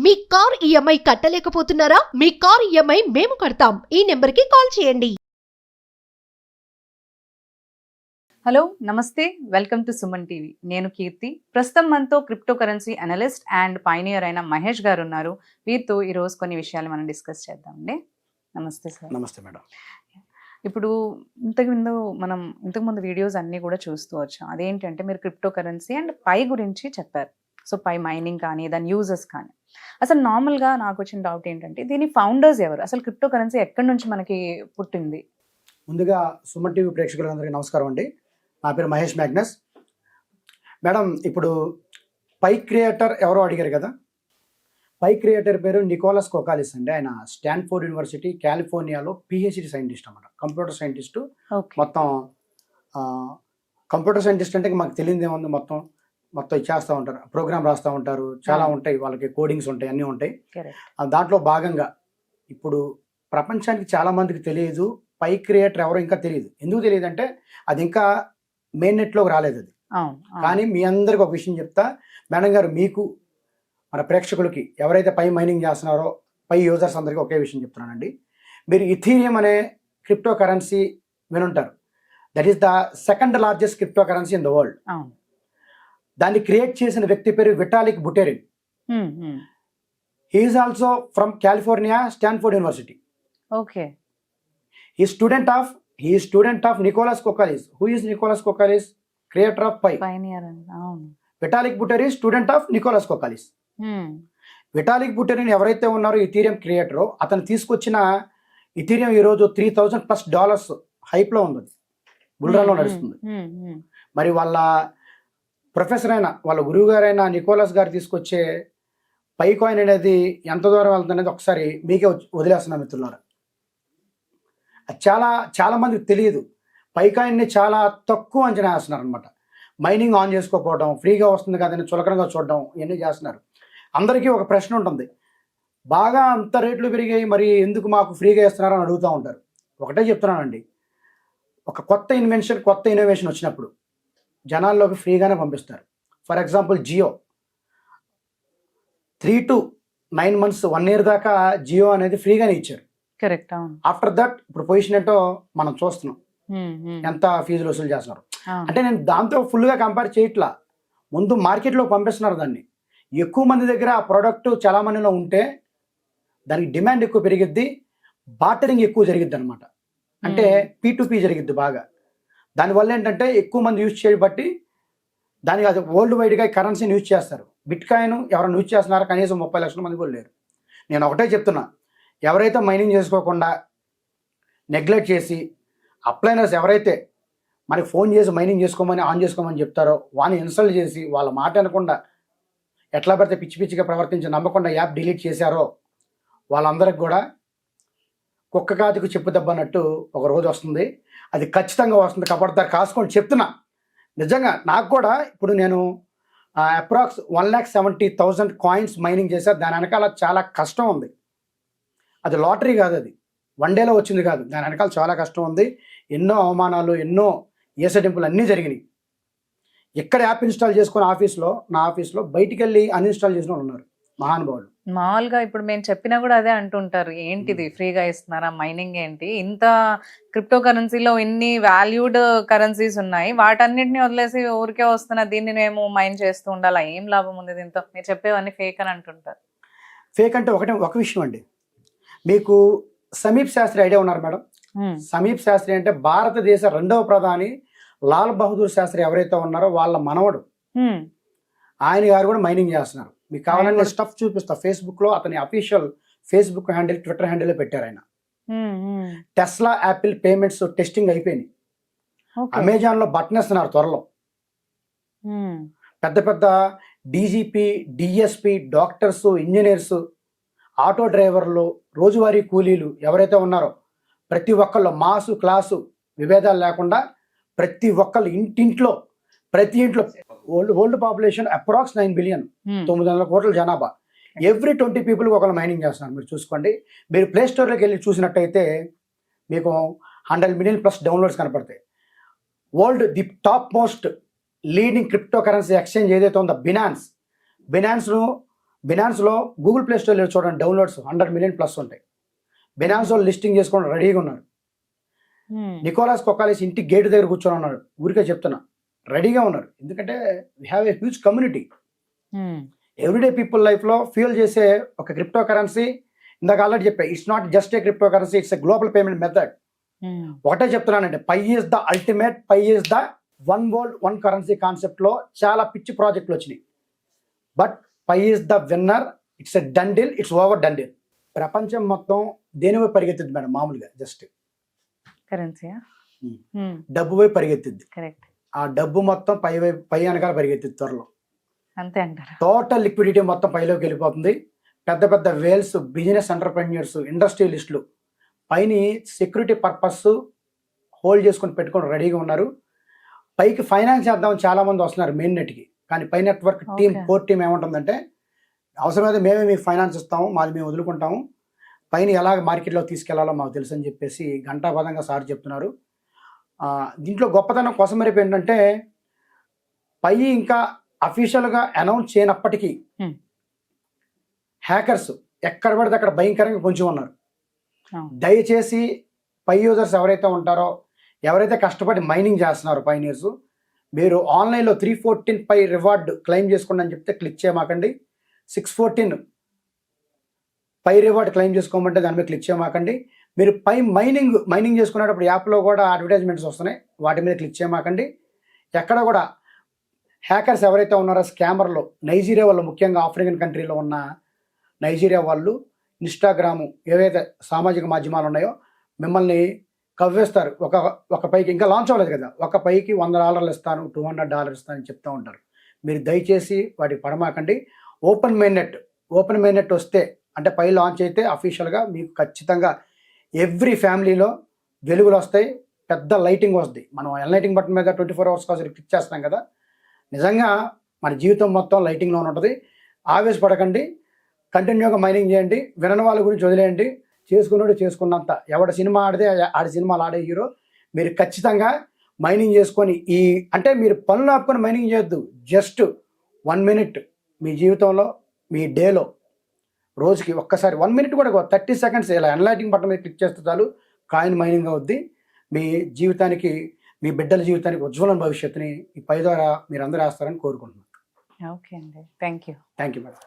మీ car EMI కట్టలేకపోతున్నారా? మీ car EMI మేము కడతాం. ఈ నెంబర్కి కాల్ చేయండి. హలో నమస్తే, వెల్కమ్ టు సుమన్ టీవీ. నేను కీర్తి. ప్రస్తుతం మనతో crypto currency analyst and pioneer అయిన మహేష్ గారు ఉన్నారు. వీరితో ఈరోజు కొన్ని విషయాలు మనం డిస్కస్ చేద్దామండి. నమస్తే సార్. నమస్తే మేడం. ఇప్పుడు మనం ఇంతకుముందు వీడియోస్ అన్నీ కూడా చూస్తూ వచ్చాం. అదేంటంటే మీరు క్రిప్టో కరెన్సీ అండ్ పై గురించి చెప్పారు. సో పై మైనింగ్ కానీ దాని యూజెస్ కానీ, అసలు నార్మల్గా నాకు వచ్చిన డౌట్ ఏంటంటే దీని ఫౌండర్స్ ఎవరు? అసలు క్రిప్టో కరెన్సీ ఎక్కడి నుంచి మనకి పుట్టింది? ముందుగా సుమన్ టీవీ ప్రేక్షకులందరికీ నమస్కారం అండి. నా పేరు మహేష్ మ్యాగ్నస్. మేడం, ఇప్పుడు పై క్రియేటర్ ఎవరో అడిగారు కదా. పై క్రియేటర్ పేరు నికోలస్ కోకాలిస్ అండి. ఆయన స్టాన్ఫోర్డ్ యూనివర్సిటీ కాలిఫోర్నియాలో పిహెచ్డి సైంటిస్ట్ అన్నమాట. Computer scientist. మొత్తం కంప్యూటర్ సైంటిస్ట్ అంటే మాకు తెలియదు ఏముంది, మొత్తం చేస్తూ ఉంటారు, ప్రోగ్రామ్ రాస్తూ ఉంటారు, చాలా ఉంటాయి, వాళ్ళకి కోడింగ్స్ ఉంటాయి, అన్నీ ఉంటాయి. దాంట్లో భాగంగా ఇప్పుడు ప్రపంచానికి చాలా మందికి తెలియదు పై క్రియేటర్ ఎవరో, ఇంకా తెలియదు. ఎందుకు తెలియదు అంటే అది ఇంకా మెయిన్ నెట్లోకి రాలేదు అది. కానీ మీ అందరికి ఒక విషయం చెప్తా మేడం గారు, మీకు మన ప్రేక్షకులకి ఎవరైతే పై మైనింగ్ చేస్తున్నారో పై యూజర్స్ అందరికీ ఒకే విషయం చెప్తున్నానండి. మీరు ఇథీరియం అనే క్రిప్టో కరెన్సీ వినుంటారు. That is the second largest crypto currency in the world. దాన్ని క్రియేట్ చేసిన వ్యక్తి పేరు Vitalik Buterin. He is also from California Stanford University. Okay. He is student of Nicholas Kokalis. Who is Nicholas Kokalis? Creator of Pi. Pioneer. Vitalik Buterin, student of Nicholas Kokalis. Vitalik Buterin ఎవరైతే ఉన్నారో Ethereum క్రియేటరో, అతను తీసుకొచ్చిన Ethereum ఈరోజు $3,000+ హైప్లో ఉంది, బుల్రన్లో నడుస్తుంది. మరి వాళ్ళ professor అయిన వాళ్ళ గురువు గారైన నికోలస్ గారు తీసుకొచ్చే పై కాయిన్ అనేది ఎంత దూరం వెళ్తుంది అనేది ఒకసారి మీకే వదిలేస్తున్నా మిత్రులారా. చాలా మందికి తెలియదు. పై కాయిన్ని చాలా తక్కువ అంచనా వేస్తున్నారు అనమాట. మైనింగ్ ఆన్ చేసుకోకపోవడం, ఫ్రీగా వస్తుంది కదని చులకనగా చూడడం, ఇవన్నీ చేస్తున్నారు. అందరికీ ఒక ప్రశ్న ఉంటుంది, బాగా అంత రేట్లు పెరిగాయి మరి ఎందుకు మాకు ఫ్రీగా ఇస్తున్నారని అడుగుతూ ఉంటారు. ఒకటే చెప్తున్నానండి, ఒక కొత్త ఇన్నోవేషన్ వచ్చినప్పుడు జనాల్లోకి ఫ్రీగానే పంపిస్తారు. For example Jio 3 to 9 months 1 year దాకా జియో అనేది ఫ్రీగానే ఇచ్చారు. కరెక్ట్. ఆఫ్టర్ దట్ ఇప్పుడు పొజిషన్ ఏంటో మనం చూస్తున్నాం, ఎంత ఫీజులు వసూలు చేస్తున్నారు. అంటే నేను దాంతో ఫుల్గా కంపేర్ చేయట్లా, ముందు మార్కెట్లో పంపిస్తున్నారు దాన్ని. ఎక్కువ మంది దగ్గర ఆ ప్రోడక్ట్ చాలా మందిలో ఉంటే దానికి డిమాండ్ ఎక్కువ పెరిగిద్ది, బార్టరింగ్ ఎక్కువ జరిగిద్ది అనమాట. అంటే P2P జరిగిద్ది బాగా. దానివల్ల ఏంటంటే ఎక్కువ మంది యూజ్ చేయబట్టి దానికి అది వరల్డ్ వైడ్గా కరెన్సీని యూజ్ చేస్తారు. బిట్ కాయిన్ ఎవరైనా యూజ్ చేస్తున్నారో కనీసం 30 లక్షల మంది కూడా లేరు. నేను ఒకటే చెప్తున్నా, ఎవరైతే మైనింగ్ చేసుకోకుండా నెగ్లెక్ట్ చేసి అప్లైనర్స్ ఎవరైతే మనకి ఫోన్ చేసి మైనింగ్ చేసుకోమని ఆన్ చేసుకోమని చెప్తారో వాళ్ళని ఇన్స్టాల్ చేసి వాళ్ళ మాట అనకుండా ఎట్లా పడితే పిచ్చిగా ప్రవర్తించి నమ్మకుండా యాప్ డిలీట్ చేశారో వాళ్ళందరికి కూడా కుక్క కాతికి చెప్పు దెబ్బన్నట్టు ఒక రోజు వస్తుంది. అది ఖచ్చితంగా వస్తుంది. కపడతారు కాసుకోండి చెప్తున్నా. నిజంగా నాకు కూడా ఇప్పుడు నేను అప్రాక్స్ 1,70,000 కాయిన్స్ మైనింగ్ చేశారు. దాని వెనకాల చాలా కష్టం ఉంది. అది లాటరీ కాదు, అది వన్ డేలో వచ్చింది కాదు. దాని వెనకాల చాలా కష్టం ఉంది. ఎన్నో అవమానాలు, ఎన్నో ఏసడింపులు అన్నీ జరిగినాయి. ఎక్కడ యాప్ ఇన్స్టాల్ చేసుకుని నా ఆఫీస్లో బయటికి వెళ్ళి అన్ఇన్స్టాల్ చేసిన వాళ్ళు ఉన్నారు, మహానుభావులు. మామూలుగా ఇప్పుడు మేము చెప్పినా కూడా అదే అంటుంటారు, ఏంటిది ఫ్రీగా ఇస్తున్నారా, మైనింగ్ ఏంటి, ఇంత క్రిప్టో కరెన్సీలో ఇన్ని వాల్యూడ్ కరెన్సీస్ ఉన్నాయి, వాటన్నిటిని వదిలేసి ఊరికే వస్తున్నా దీన్ని మేము మైన్ చేస్తూ ఉండాలా, ఏం లాభం ఉంది దీంతో, మీరు చెప్పేవన్నీ ఫేక్ అని అంటుంటారు. ఫేక్ అంటే ఒక విషయం అండి, మీకు సమీప్ శాస్త్రి ఐడియా ఉన్నారు మేడం? సమీప్ శాస్త్రి అంటే భారతదేశ 2వ ప్రధాని లాల్ బహదూర్ శాస్త్రి ఎవరైతే ఉన్నారో వాళ్ళ మనవడు. ఆయన గారు కూడా మైనింగ్ చేస్తున్నారు. మీకు కావాలని స్టఫ్ చూపిస్తా. ఫేస్బుక్లో అతని official Facebook handle, Twitter handle పెట్టారు ఆయన. టెస్లా, యాపిల్ పేమెంట్స్ టెస్టింగ్ అయిపోయినాయి. అమెజాన్లో బటన్ ఇస్తున్నారు త్వరలో. పెద్ద DGP, DSP, doctors, engineers, auto డ్రైవర్లు, రోజువారీ కూలీలు ఎవరైతే ఉన్నారో ప్రతి ఒక్కళ్ళు మాసు క్లాసు విభేదాలు లేకుండా ప్రతి ఒక్కళ్ళు ప్రతి ఇంట్లో వరల్డ్ పాపులేషన్ అప్రాక్స్ 9 బిలియన్, 900 కోట్ల జనాభా. ఎవ్రీ 20 people ఒకళ్ళు మైనింగ్ చేస్తున్నారు. మీరు చూసుకోండి. మీరు ప్లే స్టోర్లోకి వెళ్ళి చూసినట్టయితే మీకు 100 million+ డౌన్లోడ్స్ కనపడతాయి. World the top most leading crypto currency exchange ఏదైతే ఉందో బినాన్స్ను బినాన్స్లో గూగుల్ ప్లే స్టోర్లో చూడండి డౌన్లోడ్స్ 100 మిలియన్ ప్లస్ ఉంటాయి. బినాన్స్లో లిస్టింగ్ చేసుకోవడం రెడీగా ఉన్నారు. నికోలాస్ కొకాలిస్ ఇంటి గేట్ దగ్గర కూర్చొని ఉన్నాడు, ఊరికే చెప్తున్నా, రెడీగా ఉన్నారు. ఎందుకంటే we have a huge community. Everyday people లైఫ్లో ఫ్యూయల్ చేసే ఒక క్రిప్టో కరెన్సీ, ఇందాక ఆల్రెడీ చెప్పా, it's not just a crypto currency, it's a global payment method. ఒకటే చెప్తున్నానంటే pi is the ultimate, pi is the one world one currency కాన్సెప్ట్లో చాలా పిచ్చి ప్రాజెక్టులు వచ్చినాయి. But pi is the winner, it's a done deal, it's over done deal. ప్రపంచం మొత్తం దేనివై పరిగెత్తింది మేడం, మామూలుగా జస్ట్ కరెన్సీయా? డబ్బు వైపు పరిగెత్తింది. కరెక్ట్. ఆ డబ్బు మొత్తం పై వెనకాల పరిగెత్తింది త్వరలో. అంతే అంటారు. టోటల్ లిక్విడిటీ మొత్తం పైలోకి వెళ్ళిపోతుంది. పెద్ద పెద్ద వేల్స్, బిజినెస్ ఎంటర్ప్రెన్యూర్స్, ఇండస్ట్రియలిస్టులు పైన సెక్యూరిటీ పర్పస్ హోల్డ్ చేసుకొని పెట్టుకొని రెడీగా ఉన్నారు. పైకి ఫైనాన్స్ చేద్దామని చాలా మంది వస్తున్నారు మెయిన్ నెట్కి. కానీ pi network team, core team ఏముంటుందంటే, అవసరమైతే మేమే మీకు ఫైనాన్స్ ఇస్తాము, మాది మేము వదులుకుంటాము, పైన ఎలాగ మార్కెట్లో తీసుకెళ్లాలో మాకు తెలుసు అని చెప్పేసి గంటాపదంగా సార్ చెప్తున్నారు. దీంట్లో గొప్పతనం కోసం మరిపి ఏంటంటే, పై ఇంకా అఫీషియల్గా అనౌన్స్ చేయనప్పటికీ హ్యాకర్స్ ఎక్కడ పడితే అక్కడ భయంకరంగా కొంచెం ఉన్నారు. దయచేసి పై యూజర్స్ ఎవరైతే ఉంటారో, ఎవరైతే కష్టపడి మైనింగ్ చేస్తున్నారో పైనీర్స్, మీరు ఆన్లైన్లో 314 పై రివార్డ్ క్లెయిమ్ చేసుకోండి అని చెప్తే క్లిక్ చేయమాకండి. 614 పై రివార్డ్ క్లెయిమ్ చేసుకోమంటే దాని మీద క్లిక్ చేయమాకండి. మీరు పై మైనింగ్ చేసుకునేటప్పుడు యాప్లో కూడా అడ్వర్టైజ్మెంట్స్ వస్తున్నాయి, వాటి మీద క్లిక్ చేయమాకండి. ఎక్కడ కూడా హ్యాకర్స్ ఎవరైతే ఉన్నారో, స్కామర్లు, నైజీరియా వాళ్ళు, ముఖ్యంగా ఆఫ్రికన్ కంట్రీలో ఉన్న నైజీరియా వాళ్ళు, ఇన్స్టాగ్రాము, ఏవైతే సామాజిక మాధ్యమాలు ఉన్నాయో మిమ్మల్ని కవ్వేస్తారు. ఒక పైకి ఇంకా లాంచ్ అవ్వలేదు కదా, ఒక పైకి $100 ఇస్తాను, $200 ఇస్తాను అని చెప్తూ ఉంటారు. మీరు దయచేసి వాటికి పడమాకండి. ఓపెన్ మెయిన్నెట్ వస్తే, అంటే పై లాంచ్ అయితే అఫీషియల్గా మీకు ఖచ్చితంగా ఎవ్రీ ఫ్యామిలీలో వెలుగులు వస్తాయి, పెద్ద లైటింగ్ వస్తుంది. మనం లైటింగ్ బటన్ మీద 24 hours కోసం క్లిక్ చేస్తాం కదా, నిజంగా మన జీవితం మొత్తం లైటింగ్లో ఉంటుంది. ఆవేశపడకండి, కంటిన్యూగా మైనింగ్ చేయండి. వినని వాళ్ళ గురించి వదిలేయండి. చేసుకున్నాడు చేసుకున్నంత, ఎవడ సినిమా ఆడితే ఆడి సినిమాలు ఆడే హీరో. మీరు ఖచ్చితంగా మైనింగ్ చేసుకొని, అంటే మీరు పనులు ఆపుకొని మైనింగ్ చేయొద్దు. జస్ట్ 1 minute మీ జీవితంలో, మీ డేలో, రోజుకి ఒక్కసారి 1 minute కూడా 30 seconds ఇలా ఎన్లైటింగ్ బటన్ మీద క్లిక్ చేస్తే చాలు, కాయిన్ మైనింగ్ అవుద్ది. మీ జీవితానికి, మీ బిడ్డల జీవితానికి ఉజ్వలమైన భవిష్యత్తుని ఈ పై ద్వారా మీరు అందరూ వేస్తారని కోరుకుంటున్నాను. ఓకే అండి, thank you. Thank you madam.